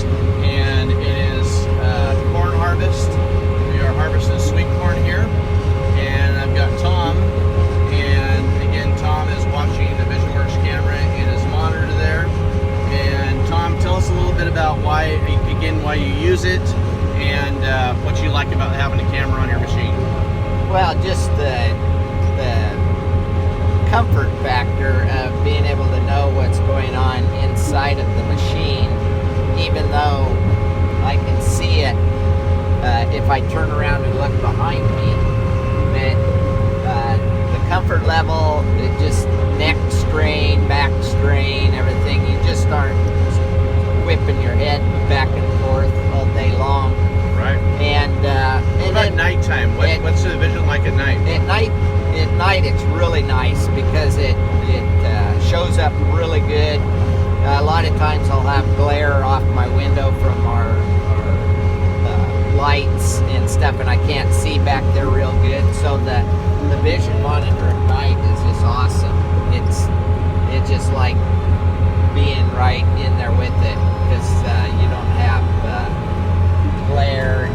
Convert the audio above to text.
us, and it is corn harvest. We are harvesting sweet corn here, and I've got Tom, and again, Tom is watching the Visionworks camera in his monitor there. And Tom, tell us a little bit about why you use it, and what you like about having a camera on your machine. Well, just the comfort factor of being able to know what's going on inside of the machine, even though I can see it if I turn around and look behind me. But the comfort level, it just neck strain, back strain, everything, you just start whipping your head back and forth all day long. Right. And what about nighttime? What's the vision like at night? At night it's really nice because it shows up really good. A lot of times I'll have glare off my window from our lights and stuff, and I can't see back there real good. So the vision monitor at night is just awesome. It's just like being right in there with it, because you don't have glare